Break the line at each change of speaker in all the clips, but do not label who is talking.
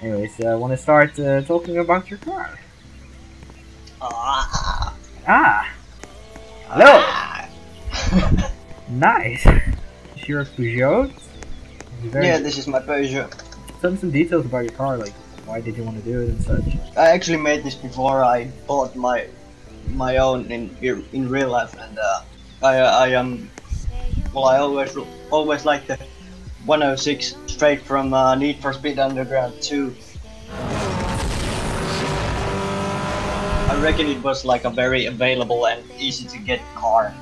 Anyways, I want to start talking about your car.
Ah.
Hello. Nice. Is your Peugeot?
Yeah, this is my Peugeot.
Tell me some details about your car, like why did you want to do it and such.
I actually made this before I bought my own in real life, and I always liked the 106 straight from Need for Speed Underground 2. I reckon it was like a very available and easy to get car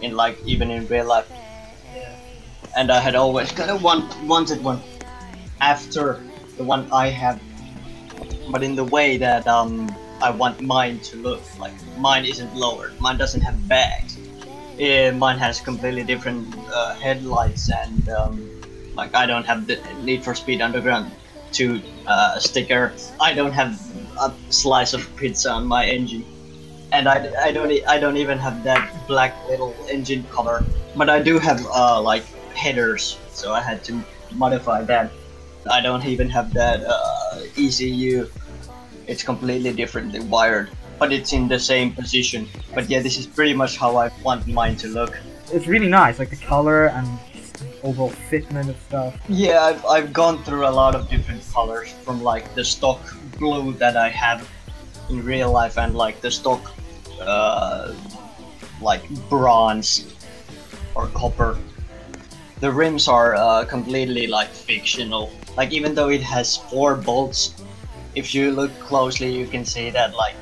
in even in real life. And I had always kind of wanted one after the one I have, but in the way that I want mine to look. Like mine isn't lowered, mine doesn't have bags. Mine has completely different headlights, and like I don't have the Need for Speed Underground 2 sticker. I don't have a slice of pizza on my engine, and I don't even have that black little engine cover. But I do have like headers, so I had to modify that. I don't even have that ECU. It's completely differently wired, but it's in the same position. But yeah, this is pretty much how I want mine to look.
It's really nice, like the color and overall fitment of stuff.
Yeah, I've gone through a lot of different colors, from like the stock blue that I have in real life, and like the stock like bronze or copper. The rims are completely like fictional. Like even though it has 4 bolts, if you look closely you can see that like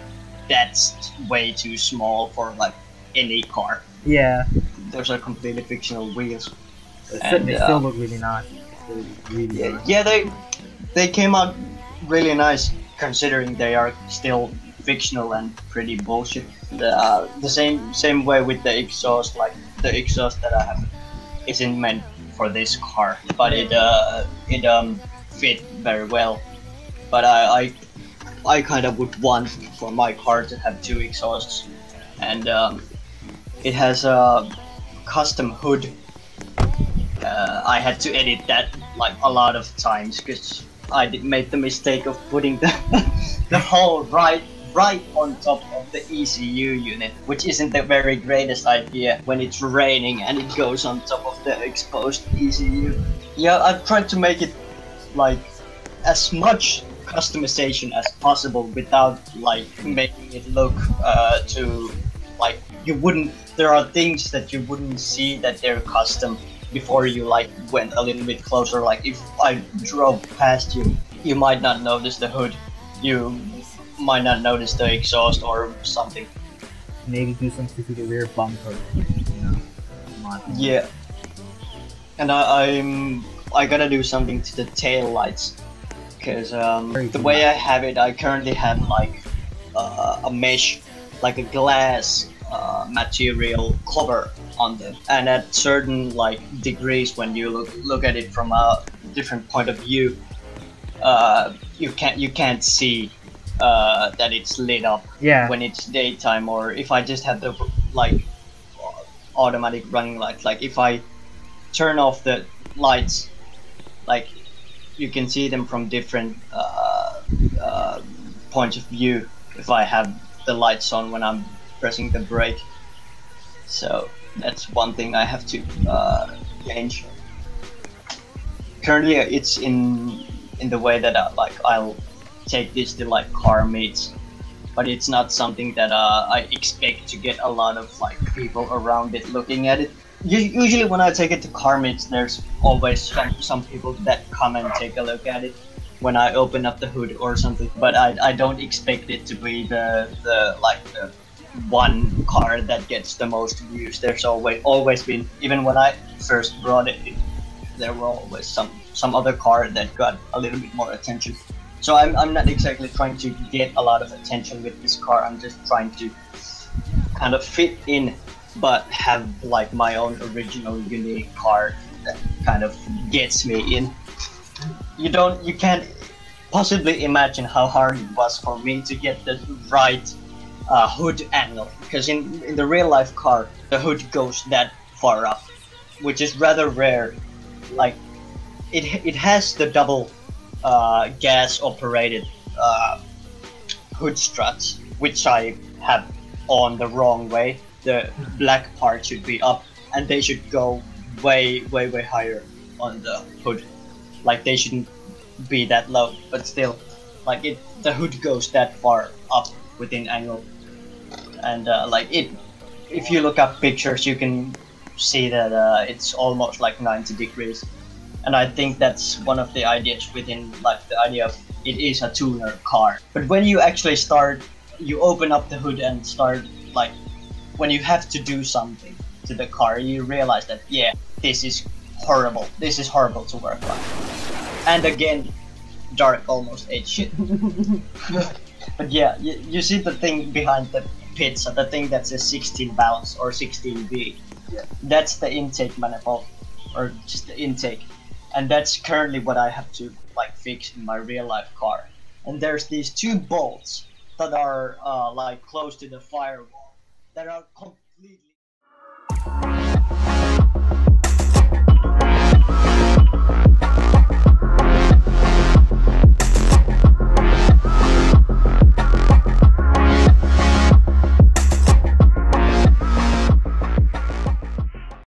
that's way too small for like any car.
Yeah.
Those are completely fictional wheels.
And they still look really nice. Really nice.
Yeah, they came out really nice considering they are still fictional and pretty bullshit. The same way with the exhaust. Like the exhaust that I have isn't meant for this car, but it fit very well. But I kind of would want for my car to have 2 exhausts, and it has a custom hood. I had to edit that like a lot of times because I made the mistake of putting the hole right on top of the ECU unit, which isn't the very greatest idea when it's raining and it goes on top of the exposed ECU. Yeah, I've tried to make it like as much customization as possible without like making it look too like there are things that you wouldn't see that they're custom before you like went a little bit closer. Like if I drove past you, you might not notice the hood, you might not notice the exhaust or something.
Maybe do something to the rear bumper, you know.
Yeah, and I gotta do something to the tail lights, because the way I have it, I currently have like a mesh, like a glass material cover on them, and at certain like degrees, when you look at it from a different point of view, you can't see that it's lit up when it's daytime, or if I just have the like automatic running lights. Like if I turn off the lights, like you can see them from different points of view if I have the lights on when I'm pressing the brake. So that's one thing I have to change. Currently it's in the way that I'll take this to like car meets, but it's not something that I expect to get a lot of like people around it looking at it. Usually when I take it to car meets, there's always some people that come and take a look at it when I open up the hood or something, but I don't expect it to be the one car that gets the most views. There's always been, even when I first brought it, there were always some other car that got a little bit more attention. So I'm not exactly trying to get a lot of attention with this car. I'm just trying to kind of fit in, but have like my own original unique car that kind of gets me in. You can't possibly imagine how hard it was for me to get the right hood angle, because in the real life car the hood goes that far up, which is rather rare. Like it has the double gas operated hood struts, which I have on the wrong way. The black part should be up, and they should go way higher on the hood. Like they shouldn't be that low, but still, like the hood goes that far up within angle, and like it. If you look up pictures, you can see that it's almost like 90 degrees, and I think that's one of the ideas within like the idea of it is a tuner car. But when you actually start, you open up the hood and start like when you have to do something to the car, you realize that yeah, this is horrible. This is horrible to work on. And again, Dark almost ate shit. But yeah, you see the thing behind the pizza, the thing that says 16 valves or 16V.
Yeah.
That's the intake manifold, or just the intake, and that's currently what I have to like fix in my real life car. And there's these two bolts that are like close to the firewall that are completely